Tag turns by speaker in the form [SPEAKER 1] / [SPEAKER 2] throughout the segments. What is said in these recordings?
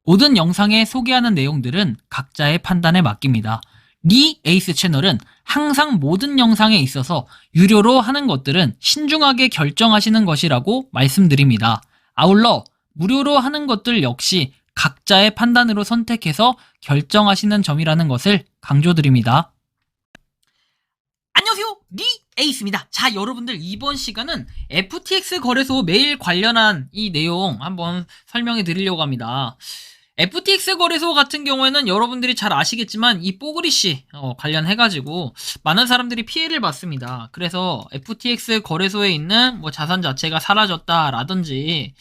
[SPEAKER 1] 모든 영상에 소개하는 내용들은 각자의 판단에 맡깁니다. 리 에이스 채널은 항상 모든 영상에 있어서 유료로 하는 것들은 신중하게 결정하시는 것이라고 말씀드립니다. 아울러 무료로 하는 것들 역시 각자의 판단으로 선택해서 결정하시는 점이라는 것을 강조드립니다. 안녕하세요, 리 에이스입니다. 자, 여러분들 이번 시간은 FTX 거래소 메일 관련한 이 내용 한번 설명해 드리려고 합니다. FTX 거래소 같은 경우에는 여러분들이 잘 아시겠지만 이 뽀글이씨 관련해가지고 많은 사람들이 피해를 봤습니다. 그래서 FTX 거래소에 있는 뭐 자산 자체가 사라졌다라든지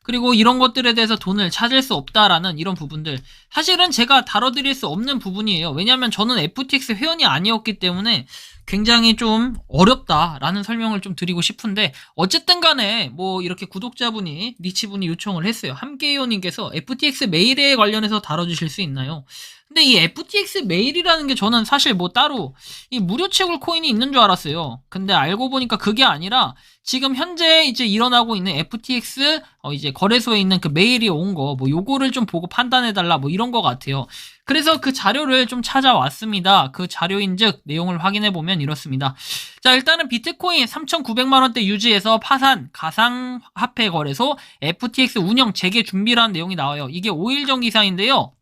[SPEAKER 1] 그리고 이런 것들에 대해서 돈을 찾을 수 없다라는 이런 부분들, 사실은 제가 다뤄드릴 수 없는 부분이에요. 왜냐하면 저는 FTX 회원이 아니었기 때문에 굉장히 좀 어렵다라는 설명을 좀 드리고 싶은데, 어쨌든 간에 뭐 이렇게 구독자분이 니치분이 요청을 했어요. 함께해요님께서 FTX 메일에 관련해서 다뤄주실 수 있나요? 근데 이 FTX 메일이라는 게 저는 사실 뭐 따로 이 무료 채굴 코인이 있는 줄 알았어요. 근데 알고 보니까 그게 아니라 지금 현재 이제 일어나고 있는 FTX 이제 거래소에 있는 그 메일이 온 거 뭐 요거를 좀 보고 판단해달라 뭐 이런 거 같아요. 그래서 그 자료를 좀 찾아왔습니다. 그 자료인즉 내용을 확인해보면 이렇습니다. 자, 일단은 비트코인 3,900만원대 유지해서 파산 가상화폐 거래소 FTX 운영 재개 준비라는 내용이 나와요. 이게 5일 전 기사인데요.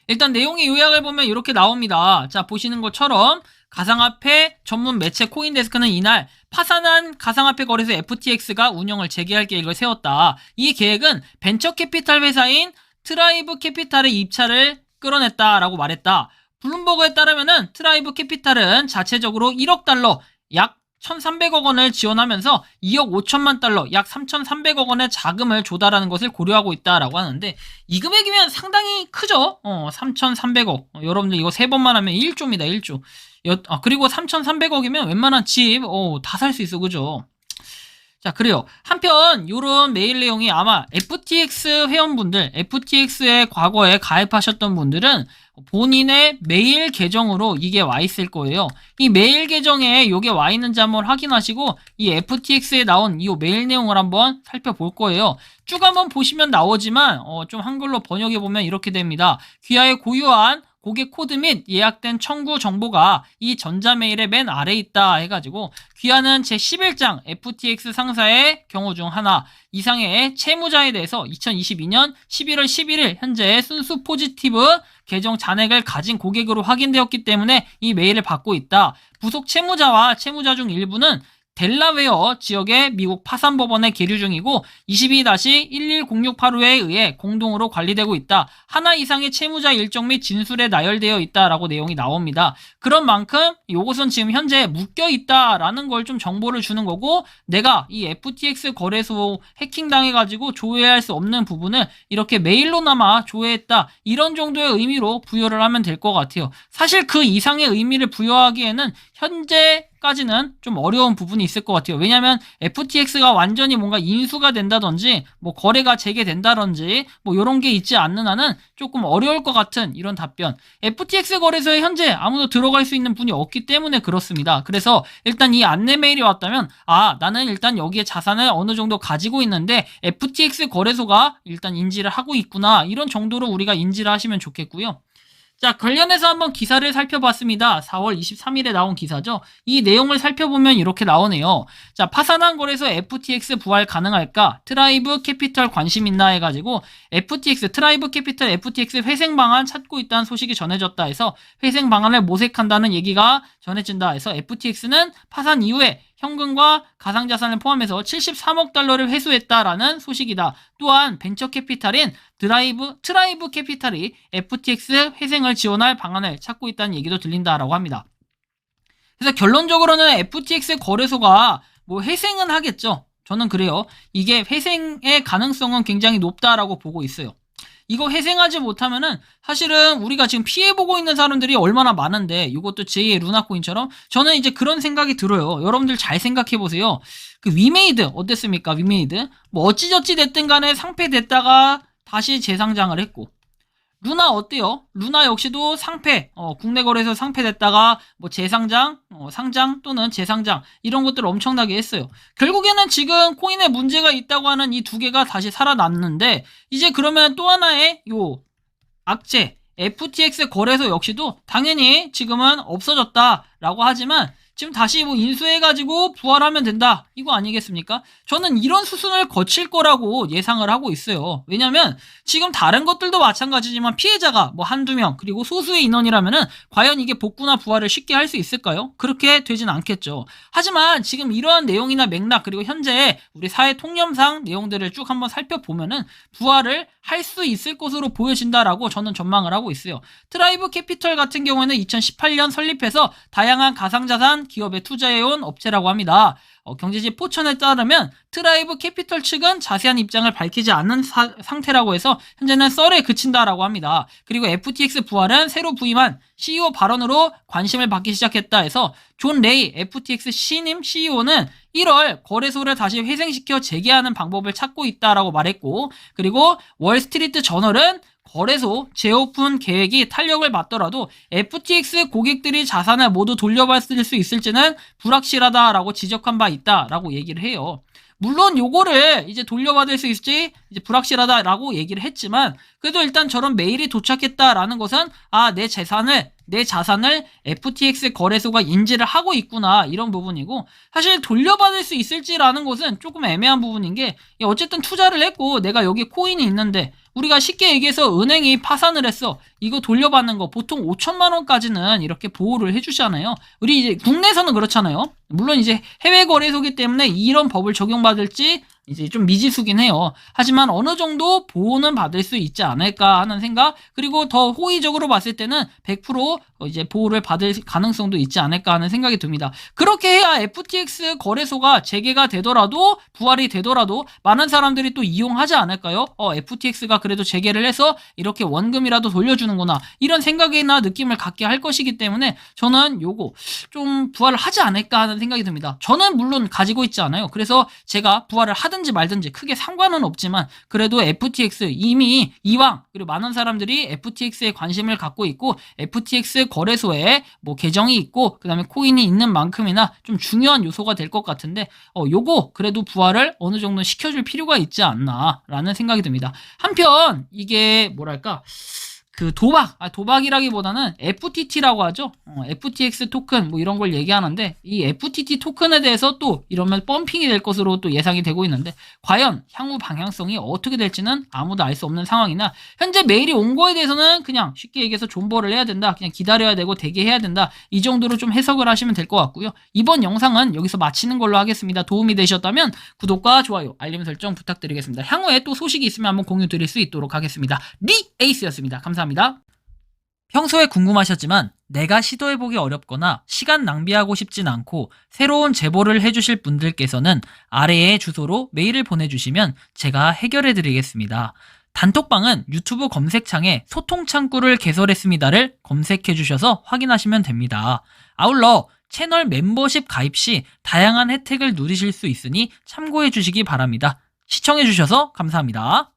[SPEAKER 1] 일단 내용의 요약을 보면 이렇게 나옵니다. 자, 보시는 것처럼 가상화폐 전문 매체 코인데스크는 이날 파산한 가상화폐 거래소 FTX가 운영을 재개할 계획을 세웠다. 이 계획은 벤처 캐피탈 회사인 트라이브 캐피탈의 입찰을 끌어냈다라고 말했다. 블룸버그에 따르면은 트라이브 캐피탈은 자체적으로 1억 달러, 약 1,300억 원을 지원하면서 2억 5천만 달러, 약 3,300억 원의 자금을 조달하는 것을 고려하고 있다라고 하는데, 이 금액이면 상당히 크죠? 3,300억. 여러분들 이거 3번만 하면 1조입니다, 1조. 그리고 3,300억이면 웬만한 집, 다 살 수 있어, 그죠? 자, 그래요. 한편 요런 메일 내용이 아마 FTX 회원분들, FTX에 과거에 가입하셨던 분들은 본인의 메일 계정으로 이게 와 있을 거예요. 이 메일 계정에 요게 와 있는지 한번 확인하시고 이 FTX에 나온 이 메일 내용을 한번 살펴볼 거예요. 쭉 한번 보시면 나오지만 좀 한글로 번역해 보면 이렇게 됩니다. 귀하의 고유한 고객 코드 및 예약된 청구 정보가 이 전자메일의 맨 아래에 있다 해가지고, 귀하는 제11장 FTX 상사의 경우 중 하나 이상의 채무자에 대해서 2022년 11월 11일 현재 순수 포지티브 계정 잔액을 가진 고객으로 확인되었기 때문에 이 메일을 받고 있다. 부속 채무자와 채무자 중 일부는 델라웨어 지역의 미국 파산법원에 계류 중이고 22-110685에 의해 공동으로 관리되고 있다. 하나 이상의 채무자 일정 및 진술에 나열되어 있다라고 내용이 나옵니다. 그런 만큼 이것은 지금 현재 묶여 있다라는 걸 좀 정보를 주는 거고, 내가 이 FTX 거래소 해킹당해가지고 조회할 수 없는 부분을 이렇게 메일로나마 조회했다, 이런 정도의 의미로 부여를 하면 될 것 같아요. 사실 그 이상의 의미를 부여하기에는 현재까지는 좀 어려운 부분이 있을 것 같아요. 왜냐하면 FTX가 완전히 뭔가 인수가 된다든지 뭐 거래가 재개된다든지 뭐 이런 게 있지 않는 한은 조금 어려울 것 같은 이런 답변. FTX 거래소에 현재 아무도 들어갈 수 있는 분이 없기 때문에 그렇습니다. 그래서 일단 이 안내 메일이 왔다면, 나는 일단 여기에 자산을 어느 정도 가지고 있는데 FTX 거래소가 일단 인지를 하고 있구나, 이런 정도로 우리가 인지를 하시면 좋겠고요. 자, 관련해서 한번 기사를 살펴봤습니다. 4월 23일에 나온 기사죠. 이 내용을 살펴보면 이렇게 나오네요. 자, 파산한 거래소 FTX 부활 가능할까? 트라이브 캐피털 관심 있나 해가지고 FTX, 트라이브 캐피털 FTX 회생 방안 찾고 있다는 소식이 전해졌다 해서 회생 방안을 모색한다는 얘기가 전해진다 해서 FTX는 파산 이후에 현금과 가상자산을 포함해서 73억 달러를 회수했다라는 소식이다. 또한 벤처 캐피탈인 트라이브 캐피탈이 FTX 회생을 지원할 방안을 찾고 있다는 얘기도 들린다라고 합니다. 그래서 결론적으로는 FTX 거래소가 뭐 회생은 하겠죠. 저는 그래요. 이게 회생의 가능성은 굉장히 높다라고 보고 있어요. 이거 회생하지 못하면은 사실은 우리가 지금 피해보고 있는 사람들이 얼마나 많은데, 이것도 제2의 루나코인처럼 저는 이제 그런 생각이 들어요. 여러분들 잘 생각해보세요. 그 위메이드 어땠습니까? 위메이드 뭐 어찌저찌 됐든 간에 상폐됐다가 다시 재상장을 했고, 루나 어때요? 루나 역시도 상패, 국내 거래소 상패됐다가 뭐 재상장, 상장 또는 재상장 이런 것들을 엄청나게 했어요. 결국에는 지금 코인에 문제가 있다고 하는 이 두 개가 다시 살아났는데 이제 그러면 또 하나의 요 악재 FTX 거래소 역시도 당연히 지금은 없어졌다라고 하지만 지금 다시 뭐 인수해가지고 부활하면 된다 이거 아니겠습니까? 저는 이런 수순을 거칠 거라고 예상을 하고 있어요. 왜냐면 지금 다른 것들도 마찬가지지만 피해자가 뭐 한두 명 그리고 소수의 인원이라면은 과연 이게 복구나 부활을 쉽게 할 수 있을까요? 그렇게 되진 않겠죠. 하지만 지금 이러한 내용이나 맥락 그리고 현재 우리 사회 통념상 내용들을 쭉 한번 살펴보면은 부활을 할 수 있을 것으로 보여진다라고 저는 전망을 하고 있어요. 트라이브 캐피털 같은 경우에는 2018년 설립해서 다양한 가상자산 기업에 투자해온 업체라고 합니다. 경제지 포천에 따르면 트라이브 캐피털 측은 자세한 입장을 밝히지 않는 상태라고 해서 현재는 썰에 그친다라고 합니다. 그리고 FTX 부활은 새로 부임한 CEO 발언으로 관심을 받기 시작했다 해서 존 레이 FTX 신임 CEO는 1월 거래소를 다시 회생시켜 재개하는 방법을 찾고 있다라고 말했고 그리고 월스트리트 저널은 거래소 재오픈 계획이 탄력을 받더라도 FTX 고객들이 자산을 모두 돌려받을 수 있을지는 불확실하다라고 지적한 바 있다라고 얘기를 해요. 물론 요거를 이제 돌려받을 수 있을지 이제 불확실하다라고 얘기를 했지만 그래도 일단 저런 메일이 도착했다라는 것은 내 자산을 FTX 거래소가 인지를 하고 있구나 이런 부분이고 사실 돌려받을 수 있을지라는 것은 조금 애매한 부분인 게 어쨌든 투자를 했고 내가 여기 코인이 있는데 우리가 쉽게 얘기해서 은행이 파산을 했어. 이거 돌려받는 거 보통 5천만 원까지는 이렇게 보호를 해주잖아요. 우리 이제 국내에서는 그렇잖아요. 물론 이제 해외 거래소기 때문에 이런 법을 적용받을지 이제 좀 미지수긴 해요. 하지만 어느 정도 보호는 받을 수 있지 않을까 하는 생각 그리고 더 호의적으로 봤을 때는 100% 이제 보호를 받을 가능성도 있지 않을까 하는 생각이 듭니다. 그렇게 해야 FTX 거래소가 재개가 되더라도 부활이 되더라도 많은 사람들이 또 이용하지 않을까요? FTX가 그래도 재개를 해서 이렇게 원금이라도 돌려주는구나 이런 생각이나 느낌을 갖게 할 것이기 때문에 저는 요거 좀 부활을 하지 않을까 하는 생각이 듭니다. 저는 물론 가지고 있지 않아요. 그래서 제가 부활을 하든지 말든지 크게 상관은 없지만 그래도 FTX 이미 이왕 그리고 많은 사람들이 FTX에 관심을 갖고 있고 FTX 거래소에 뭐 계정이 있고 그 다음에 코인이 있는 만큼이나 좀 중요한 요소가 될 것 같은데 요거 그래도 부활을 어느 정도 시켜줄 필요가 있지 않나 라는 생각이 듭니다. 한편 이게 뭐랄까 그 도박이라기보다는 FTT라고 하죠. FTX 토큰 뭐 이런 걸 얘기하는데 이 FTT 토큰에 대해서 또 이러면 펌핑이 될 것으로 또 예상이 되고 있는데 과연 향후 방향성이 어떻게 될지는 아무도 알 수 없는 상황이나 현재 메일이 온 거에 대해서는 그냥 쉽게 얘기해서 존버를 해야 된다. 그냥 기다려야 되고 대기해야 된다. 이 정도로 좀 해석을 하시면 될 것 같고요. 이번 영상은 여기서 마치는 걸로 하겠습니다. 도움이 되셨다면 구독과 좋아요, 알림 설정 부탁드리겠습니다. 향후에 또 소식이 있으면 한번 공유 드릴 수 있도록 하겠습니다. 에이스였습니다. 감사합니다. 평소에 궁금하셨지만 내가 시도해보기 어렵거나 시간 낭비하고 싶진 않고 새로운 제보를 해주실 분들께서는 아래의 주소로 메일을 보내주시면 제가 해결해드리겠습니다. 단톡방은 유튜브 검색창에 소통창구를 개설했습니다를 검색해주셔서 확인하시면 됩니다. 아울러 채널 멤버십 가입 시 다양한 혜택을 누리실 수 있으니 참고해주시기 바랍니다. 시청해주셔서 감사합니다.